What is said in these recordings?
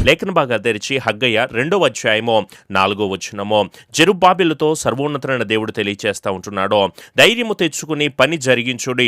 లేఖన బాగా తెరిచి హగ్గయ్య 2వ అధ్యాయము 4వ వచనము. జెరుబ్బాబెలుతో సర్వోన్నతుడైన దేవుడు తెలియచేస్తా ఉంటున్నాడు, ధైర్యము తెచ్చుకుని పని జరిగించుడి,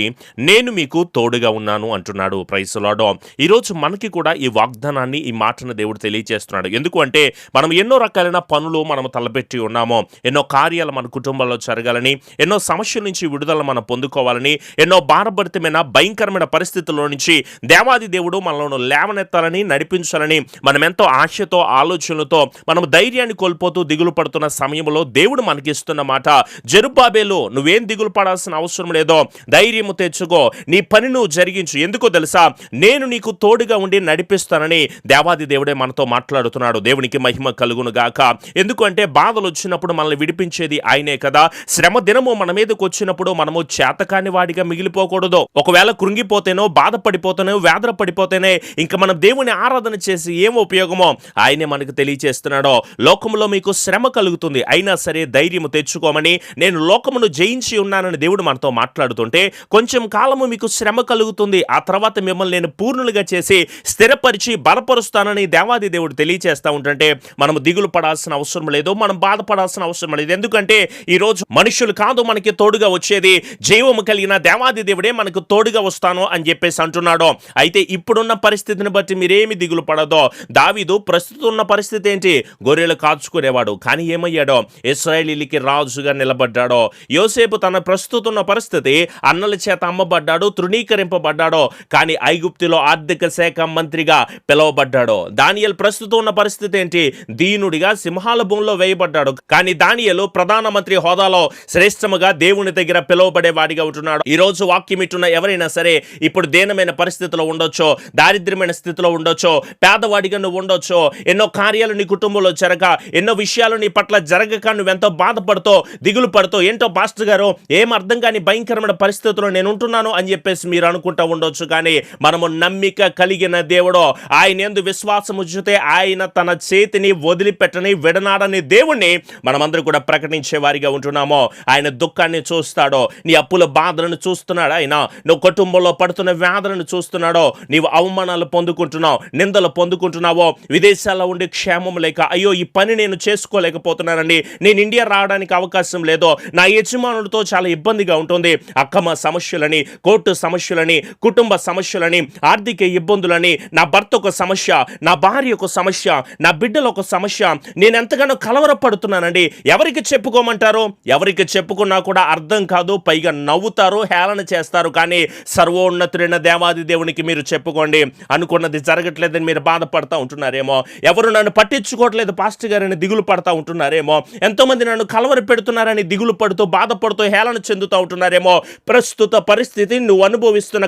నేను మీకు తోడుగా ఉన్నాను అంటున్నాడు. Praise the Lord. ఈరోజు మనకి కూడా ఈ వాగ్దానాన్ని, ఈ మాటను దేవుడు తెలియచేస్తున్నాడు. ఎందుకు అంటే మనం ఎన్నో రకాలైన పనులు మనము తలపెట్టి ఉన్నాము, ఎన్నో కార్యాలు మన కుటుంబంలో జరగాలని, ఎన్నో సమస్యల నుంచి విడుదల మనం పొందుకోవాలని, ఎన్నో భారభరితమైన భయంకరమైన పరిస్థితుల్లో నుంచి దేవాది దేవుడు మనల్ని లేవనెత్తాలని, నడిపించాలని మనం ఎంతో ఆశతో, ఆలోచనలతో మనం ధైర్యాన్ని కోల్పోతూ దిగులు పడుతున్న సమయంలో దేవుడు మనకిస్తున్న మాట, జెరుబ్బాబెలు నువ్వేం దిగులు పడాల్సిన అవసరం లేదో, ధైర్యము తెచ్చుకో, నీ పని నువ్వు జరిగించు. ఎందుకో తెలుసా, నేను నీకు తోడుగా ఉండి నడిపిస్తానని దేవాది దేవుడే మనతో మాట్లాడుతున్నాడు. దేవునికి మహిమ కలుగును గాక. ఎందుకంటే బాధలు వచ్చినప్పుడు మనల్ని విడిపించేది ఆయనే కదా. శ్రమ దినము మన మీదకి వచ్చినప్పుడు మనము చేతకాని వాడిగా మిగిలిపోకూడదు. ఒకవేళ కృంగిపోతేనో, బాధపడిపోతేనో, వేదన పడిపోతేనే ఇంక మనం దేవుని ఆరాధన చేసి ఏం ఉపయోగమో ఆయనే మనకు తెలియచేస్తున్నాడో. లోకములో మీకు శ్రమ కలుగుతుంది, అయినా సరే ధైర్యము తెచ్చుకోమని, నేను లోకమును జయించి ఉన్నానని దేవుడు మనతో మాట్లాడుతుంటే, కొంచెం కాలము మీకు శ్రమ కలుగుతుంది, ఆ తర్వాత మిమ్మల్ని నేను పూర్ణులుగా చేసి స్థిరపరిచి బలపరుస్తానని దేవాది దేవుడు తెలియచేస్తా ఉంటుంటే మనము దిగులు పడాల్సిన అవసరం లేదు, మనం బాధపడాల్సిన అవసరం లేదు. ఎందుకంటే ఈరోజు మనుషులు కాదు మనకి తోడుగా వచ్చేది, జీవము కలిగిన దేవాది దేవుడే మనకు తోడుగా వస్తాను అని చెప్పేసి అంటున్నాడు. అయితే ఇప్పుడున్న పరిస్థితిని బట్టి మీరేమి దిగులు పడదో. దావీదు ప్రస్తుతం ఉన్న పరిస్థితి ఏంటి? గొర్రెలు కాచుకునేవాడు, కానీ ఏమయ్యాడో? ఇశ్రాయేలీలకి రాజుగా నిలబడ్డాడో. యోసేపు తన ప్రస్తుతం ఉన్న పరిస్థితి, అన్నల చేత అమ్మబడ్డాడు, తృణీకరింపబడ్డాడో, కానీ ఐగుప్తులో ఆర్థిక శాఖ మంత్రిగా పిలువబడ్డాడో. దానియేలు ప్రస్తుతం ఉన్న పరిస్థితి ఏంటి? దీనుడిగా సింహాల భూమిలో వేయబడ్డాడు, కానీ దానియేలు ప్రధానమంత్రి హోదాలో శ్రేష్టముగా దేవుని దగ్గర పిలువబడేవాడిగా ఉంటున్నాడు. ఈ రోజు వాక్యం ఇట్టున్న ఎవరైనా సరే ఇప్పుడు దీనమైన పరిస్థితిలో ఉండొచ్చో, దారిద్ర్యమైన స్థితిలో ఉండొచ్చో, పేదవాడిగా నువ్వు ఉండొచ్చో, ఎన్నో కార్యాలు నీ కుటుంబంలో జరగ, ఎన్నో విషయాలు నీ పట్ల జరగక నువ్వెంతో బాధపడుతూ, దిగులు పడుతూ, ఏంటో పాస్టర్ గారు ఏం అర్థం కాని భయంకరమైన పరిస్థితుల్లో నేను ఉంటున్నాను అని చెప్పేసి మీరు అనుకుంటూ ఉండొచ్చు. కానీ మనము నమ్మిక కలిగిన దేవుడు, ఆయన యందు విశ్వాసము ఉంచితే ఆయన తన చేతిని వదిలిపెట్టని, విడనాడని దేవుణ్ణి మనమందరూ కూడా ప్రకటించే వారిగా ఉంటున్నాము. ఆయన దుఃఖాన్ని చూస్తాడో, నీ అప్పుల బాధలను చూస్తున్నాడు ఆయన, నువ్వు కుటుంబంలో పడుతున్న వ్యాధులను చూస్తున్నాడో, నీవు అవమానాలు పొందుకుంటున్నావు, నిందలు పొందుకుంటున్నావో, విదేశాల్లో ఉండి క్షేమం లేక, అయ్యో ఈ పని నేను చేసుకోలేకపోతున్నానండి, నేను ఇండియా రావడానికి అవకాశం లేదో, నా యజమానులతో చాలా ఇబ్బందిగా ఉంటుంది, అక్కమ సమస్యలని, కోర్టు సమస్యలని, కుటుంబ సమస్యలని, ఆర్థిక ఇబ్బందులని, నా భర్త ఒక సమస్య, నా భార్య ఒక సమస్య, నా బిడ్డల ఒక సమస్య, నేను ఎంతగానో కలవరపడుతున్నానండి. ఎవరికి చెప్పుకోమంటారు? ఎవరికి చెప్పుకున్నా కూడా అర్థం కాదు, పైగా నవ్వుతారు, హేళన చేస్తారు. కానీ సర్వోన్నతుడైన దేవాది దేవునికి మీరు చెప్పుకోండి, అనుకున్నది జరగట్లేదని మీరు బాధపడతా ఉంటున్నారేమో, ఎవరు నన్ను పట్టించుకోవట్లేదు పాస్టర్ గారని దిగులు పడతా ఉంటున్నారేమో, ఎంతోమంది నన్ను కలవర పెడుతున్నారని దిగులు పడుతూ, బాధపడుతూ, హేళన చెందుతూ ఉంటున్నారేమో. ప్రస్తుత పరిస్థితి నువ్వు అనుభవిస్తున్న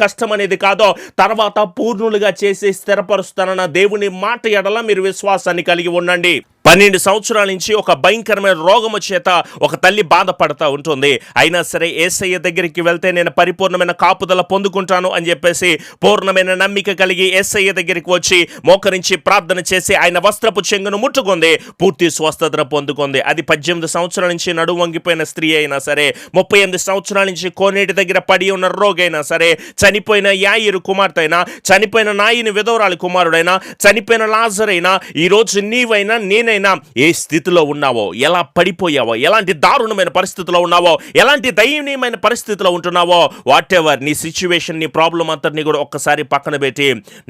కష్టం అనేది కాదో, తర్వాత పూర్ణులుగా చేసి స్థిరపరుస్తానన్న దేవుని మాట ఎడల మీరు విశ్వాసాన్ని కలిగి ఉండండి. 12 సంవత్సరాల నుంచి ఒక భయంకరమైన రోగము చేత ఒక తల్లి బాధపడతా ఉంటుంది. అయినా సరే యేసయ్య దగ్గరికి వెళ్తే నేను పరిపూర్ణమైన కాపుదల పొందుకుంటాను అని చెప్పేసి పూర్ణమైన నమ్మిక కలిగి యేసయ్య దగ్గరికి వచ్చి మోకరించి ప్రార్థన చేసి ఆయన వస్త్రపు చెంగును ముట్టుకుంది, పూర్తి స్వస్థత పొందుకుంది. అది 18 సంవత్సరాల నుంచి నడుము వంగిపోయిన స్త్రీ అయినా సరే, 38 సంవత్సరాల నుంచి కోనేటి దగ్గర పడి ఉన్న రోగైనా సరే, చనిపోయిన యాయిరు కుమార్తె అయినా, చనిపోయిన నాయిని విధవరాలి కుమారుడైనా, చనిపోయిన లాజరైనా, ఈరోజు నీవైనా నేనైనా ఏ స్థితిలో ఉన్నావో, ఎలా పడిపోయావో, ఎలాంటి దారుణమైన పరిస్థితిలో ఉన్నావో, ఎలాంటి దయనీయమైన పరిస్థితిలో ఉంటున్నావో, వాట్ ఎవర్ నీ సిచ్యువేషన్, నీ ప్రాబ్లం అంతటిని కూడా ఒక్కసారి పక్కన పెట్టి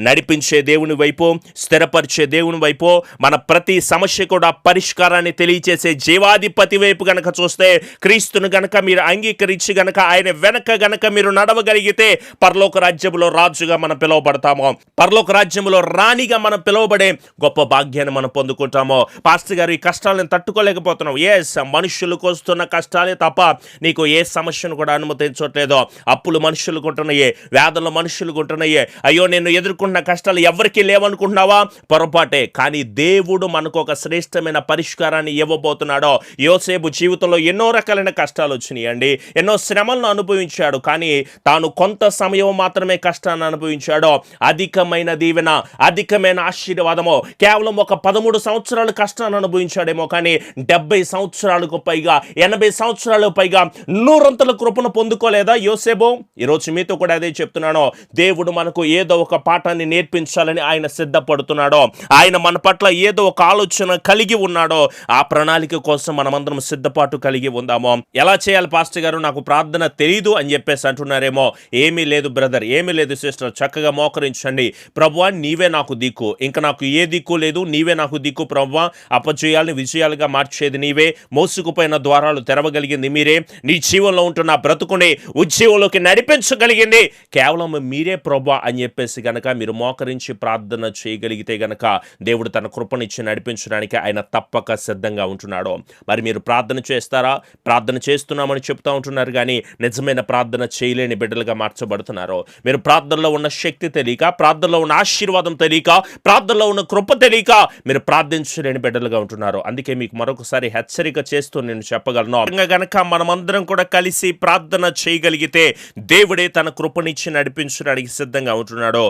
నడిపించే దేవుని వైపు, స్థిరపరిచే దేవుని వైపు, మన ప్రతి సమస్య కూడా పరిష్కారాన్ని తెలియచేసే జీవాధిపతి వైపు గనక చూస్తే, క్రీస్తును గనక మీరు అంగీకరించి గనక ఆయన వెనక గనక మీరు నడవగలిగితే పరలోక రాజ్యములో రాజుగా మనం పిలువబడతామో, పరలోక రాజ్యములో రాణిగా మనం పిలువబడే గొప్ప భాగ్యాన్ని మనం పొందుకుంటామో. పాస్టర్ గారు ఈ కష్టాలను తట్టుకోలేకపోతున్నావు. ఎస్, మనుషులకు వస్తున్న కష్టాలే తప్ప నీకు ఏ సమస్యను కూడా అనుమతించట్లేదు. అప్పులు మనుషులకు ఉంటున్నాయే, వ్యాధులు మనుషులకు ఉంటున్నాయే. అయ్యో నేను ఎదుర్కొన్న కష్టాలు ఎవరికి లేవనుకుంటున్నావా? పొరపాటే. కానీ దేవుడు మనకు ఒక శ్రేష్టమైన పరిష్కారాన్ని ఇవ్వబోతున్నాడో. యోసేపు జీవితంలో ఎన్నో రకాలైన కష్టాలు వచ్చినాయండి, ఎన్నో శ్రమలను అనుభవించాడు, కానీ తాను కొంత సమయం మాత్రమే కష్టాన్ని అనుభవించాడో. అధికమైన దీవెన, అధికమైన ఆశీర్వాదము కేవలం ఒక 13 సంవత్సరాలు కష్టాన్ని అనుభవించాడేమో, కానీ 70 సంవత్సరాలకు పైగా, 80 సంవత్సరాలకు పైగా నూరంతల కృపను పొందుకోలేదా యోసేపు? ఈరోజు మీతో కూడా అదే చెప్తున్నాను. దేవుడు మనకు ఏదో ఒక పాఠాన్ని నేర్పించాలని ఆయన సిద్ధ సిద్ధపడుతున్నాడో, ఆయన మన పట్ల ఏదో ఒక ఆలోచన కలిగి ఉన్నాడో, ఆ ప్రణాళిక కోసం మనమందరం సిద్ధపాటు కలిగి ఉందామో. ఎలా చేయాలి పాస్టర్ గారు, నాకు ప్రార్థన తెలీదు అని చెప్పేసి అంటున్నారేమో. ఏమీ లేదు బ్రదర్, ఏమీ లేదు సిస్టర్, చక్కగా మోకరించండి. ప్రభువా నీవే నాకు దిక్కు, ఇంకా నాకు ఏ దిక్కు లేదు, నీవే నాకు దిక్కు ప్రభువా. అపజయాల్ని విజయాలుగా మార్చేది నీవే, మోసుకుపోయిన ద్వారాలు తెరవగలిగింది మీరే, నీ జీవంలో ఉంటున్న బ్రతుకుని ఉద్యోగంలోకి నడిపించగలిగింది కేవలం మీరే ప్రభువా అని చెప్పేసి గనక మీరు మోకరించి ప్రార్థన చేయగలిగితే గనక దేవుడు తన కృపనిచ్చి నడిపించడానికి ఆయన తప్పక సిద్ధంగా ఉంటున్నాడు. మరి మీరు ప్రార్థన చేస్తారా? ప్రార్థన చేస్తున్నామని చెప్తా ఉంటున్నారు కానీ నిజమైన ప్రార్థన చేయలేని బిడ్డలుగా మార్చబడుతున్నారు. మీరు ప్రార్థనలో ఉన్న శక్తి తెలియక, ప్రార్థనలో ఉన్న ఆశీర్వాదం తెలియక, ప్రార్థనలో ఉన్న కృప తెలియక మీరు ప్రార్థించలేని బిడ్డలుగా ఉంటున్నారు. అందుకే మీకు మరొకసారి హెచ్చరిక చేస్తూ నేను చెప్పగలను, గనక మనమందరం కూడా కలిసి ప్రార్థన చేయగలిగితే దేవుడే తన కృపనిచ్చి నడిపించడానికి సిద్ధంగా ఉంటున్నాడో.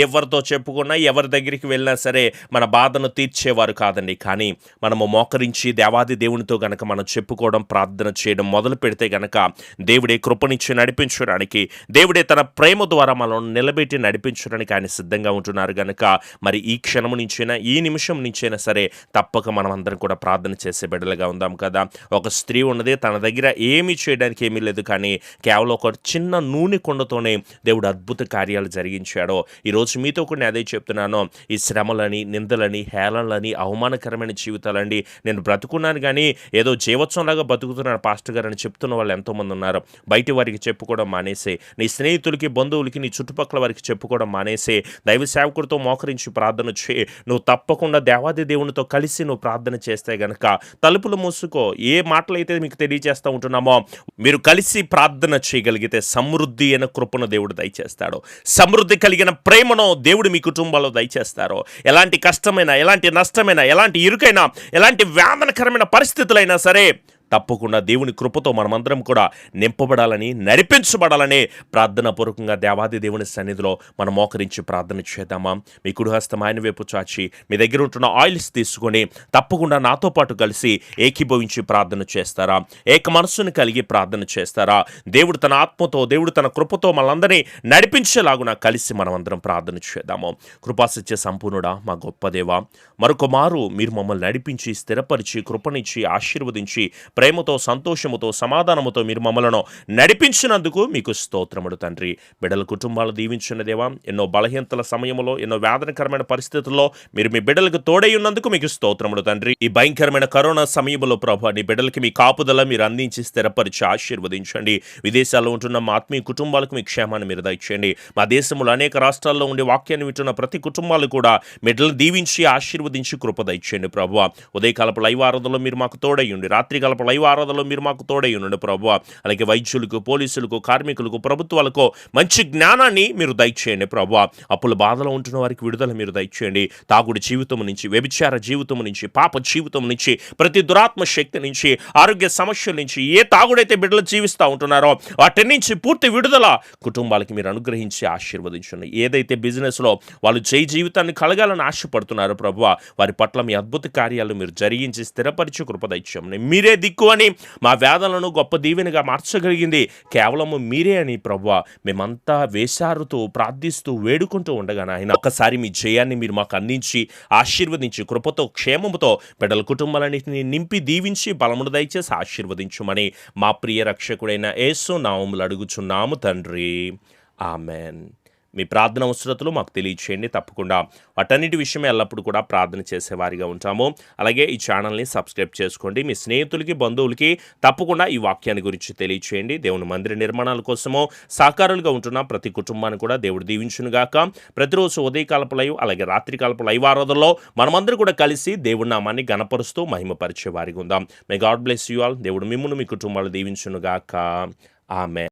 ఎవరితో చెప్పుకున్నా, ఎవరి దగ్గరికి వెళ్ళినా సరే మన బాధను తీర్చేవారు కాదండి. కానీ మనము మోకరించి దేవాది దేవునితో గనక మనం చెప్పుకోవడం, ప్రార్థన చేయడం మొదలు పెడితే గనక దేవుడే కృపనిచ్చి నడిపించడానికి, దేవుడే తన ప్రేమ ద్వారా మనం నిలబెట్టి నడిపించడానికి ఆయన సిద్ధంగా ఉంటున్నారు గనక మరి ఈ క్షణము నుంచైనా, ఈ నిమిషం నుంచైనా సరే తప్పక మనం అందరం కూడా ప్రార్థన చేసే బిడ్డలుగా ఉందాం కదా. ఒక స్త్రీ ఉన్నది, తన దగ్గర ఏమీ చేయడానికి ఏమీ లేదు, కానీ కేవలం ఒక చిన్న నూనె కొండతోనే దేవుడు అద్భుత కార్యాలు జరిగించాడో. ఈరోజు మీతో కూడా అదే చెప్తున్నాను, ఈ శ్రమలని, నిందలని, హేళనలని, అవమానకరమైన జీవితాలండి నేను బ్రతుకున్నాను కానీ ఏదో జీవోత్సవంలాగా బతుకుతున్నాను పాస్టర్ గారు అని చెప్తున్న వాళ్ళు ఎంతోమంది ఉన్నారు. బయటి వారికి చెప్పుకోవడం మానేసే, నీ స్నేహితులకి, బంధువులకి, నీ చుట్టుపక్కల వారికి చెప్పుకోవడం మానేసే, దైవ సేవకుడితో మోకరించి ప్రార్థన చేయి. నువ్వు తప్పకుండా దేవాది దేవునితో కలిసి నువ్వు ప్రార్థన చేస్తే గనక తలుపులు మూసుకో. ఏ మాటలైతే మీకు తెలియజేస్తూ ఉంటున్నామో మీరు కలిసి ప్రార్థన చేయగలిగితే సమృద్ధి అయిన కృపను దేవుడు దయచేస్తాడు. సమృద్ధి కలిగిన ప్రేమను దేవుడు మీ కుటుంబాల్లో దయచేస్తారు. ఎలాంటి కష్టమైనా, ఎలాంటి నష్టమైనా, ఎలాంటి ఇరుకైనా, ఎలాంటి వేదనకరమైన పరిస్థితులైనా సరే తప్పకుండా దేవుని కృపతో మనమందరం కూడా నింపబడాలని, నడిపించబడాలని ప్రార్థనాపూర్వకంగా దేవాది దేవుని సన్నిధిలో మనం మోకరించి ప్రార్థన చేద్దామా? మీ కుడి హస్తం ఆయన వైపు చాచి మీ దగ్గర ఉంటున్న ఆయిల్స్ తీసుకొని తప్పకుండా నాతో పాటు కలిసి ఏకీభవించి ప్రార్థన చేస్తారా? ఏక మనస్సును కలిగి ప్రార్థన చేస్తారా? దేవుడు తన ఆత్మతో, దేవుడు తన కృపతో మనందరినీ నడిపించేలాగున కలిసి మనమందరం ప్రార్థన చేద్దాము. కృపాసత్య సంపూర్ణుడా, మా గొప్ప దేవా, మరొక మారు మీరు మమ్మల్ని నడిపించి, స్థిరపరిచి, కృపనిచ్చి, ఆశీర్వదించి, ప్రేమతో, సంతోషముతో, సమాధానముతో మీరు మమ్మలను నడిపించినందుకు మీకు స్తోత్రములు తండ్రి. బిడ్డల కుటుంబాలు దీవించిన దేవా, ఎన్నో బలహీనతల సమయంలో, ఎన్నో వేదనకరమైన పరిస్థితుల్లో మీరు మీ బిడ్డలకు తోడై ఉన్నందుకు మీకు స్తోత్రములు తండ్రి. ఈ భయంకరమైన కరోనా సమయంలో ప్రభు నీ బిడ్డలకి మీ కాపుదల మీరు అందించి, స్థిరపరిచి, ఆశీర్వదించండి. విదేశాల్లో ఉంటున్న మా ఆత్మీయ కుటుంబాలకు మీ క్షేమాన్ని మీరు దయచేయండి. మా దేశంలో అనేక రాష్ట్రాల్లో ఉండే వాక్యాన్ని వింటున్న ప్రతి కుటుంబాలు కూడా బిడ్డలను దీవించి, ఆశీర్వదించి, కృప దయచేయండి ప్రభు. ఉదయకాలపు లైవ్ ఆరాధనలో మీరు మాకు తోడయ్యండి, రాత్రికాలపు లైవ్ ఆరాధనలో మీరు మాకు తోడై ఉండండి ప్రభు. అలాగే వైద్యులకు, పోలీసులకు, కార్మికులకు, ప్రభుత్వాలకు మంచి జ్ఞానాన్ని మీరు దయచేయండి ప్రభు. అప్పుల బాధలో ఉంటున్న వారికి విడుదల మీరు దయచేయండి. తాగుడి జీవితం నుంచి, వ్యభిచార జీవితం నుంచి, పాప జీవితం నుంచి, ప్రతి దురాత్మ శక్తి నుంచి, ఆరోగ్య సమస్యల నుంచి, ఏ తాగుడైతే బిడ్డలు జీవిస్తూ ఉంటున్నారో వాటి నుంచి పూర్తి విడుదల కుటుంబాలకి మీరు అనుగ్రహించి ఆశీర్వదించండి. ఏదైతే బిజినెస్లో వాళ్ళు జీవితాన్ని కలగాలని ఆశపడుతున్నారు ప్రభు, వారి పట్ల మీ అద్భుత కార్యాలు మీరు జరిగించి స్థిరపరిచి కృప దయచేయండి. మీరే దిక్కు అని, మా వేదనలను గొప్ప దీవెనగా మార్చగలిగింది కేవలము మీరే అని ప్రభువా మేమంతా వేశారుతూ, ప్రార్థిస్తూ, వేడుకుంటూ ఉండగా నాయన ఒక్కసారి మీ జయాన్ని మీరు మాకు అందించి, ఆశీర్వదించి, కృపతో, క్షేమముతో బిడ్డల కుటుంబాలన్నింటినీ నింపి, దీవించి, బలమును దయచేసి ఆశీర్వదించుమని మా ప్రియ రక్షకుడైన యేసు నామములో అడుగుచున్నాము తండ్రి. ఆమెన్. మీ ప్రార్థన అవసరతలు మాకు తెలియచేయండి. తప్పకుండా వాటన్నిటి విషయమే ఎల్లప్పుడూ కూడా ప్రార్థన చేసేవారిగా ఉంటాము. అలాగే ఈ ఛానల్ని సబ్స్క్రైబ్ చేసుకోండి. మీ స్నేహితులకి, బంధువులకి తప్పకుండా ఈ వాక్యాన్ని గురించి తెలియచేయండి. దేవుని మందిర నిర్మాణాల కోసమో సహకారులుగా ఉంటున్న ప్రతి కుటుంబాన్ని కూడా దేవుడు దీవించునుగాక. ప్రతిరోజు ఉదయకాలపు లైవ్, అలాగే రాత్రికాలపు లైవ్ ఆరాధనలో మనమందరూ కూడా కలిసి దేవుడి నామాన్ని గణపరుస్తూ మహిమపరిచే వారిగా ఉందాం. May God bless you all. దేవుడు మిమ్మును, మీ కుటుంబాలు దీవించునుగాక. ఆమెన్.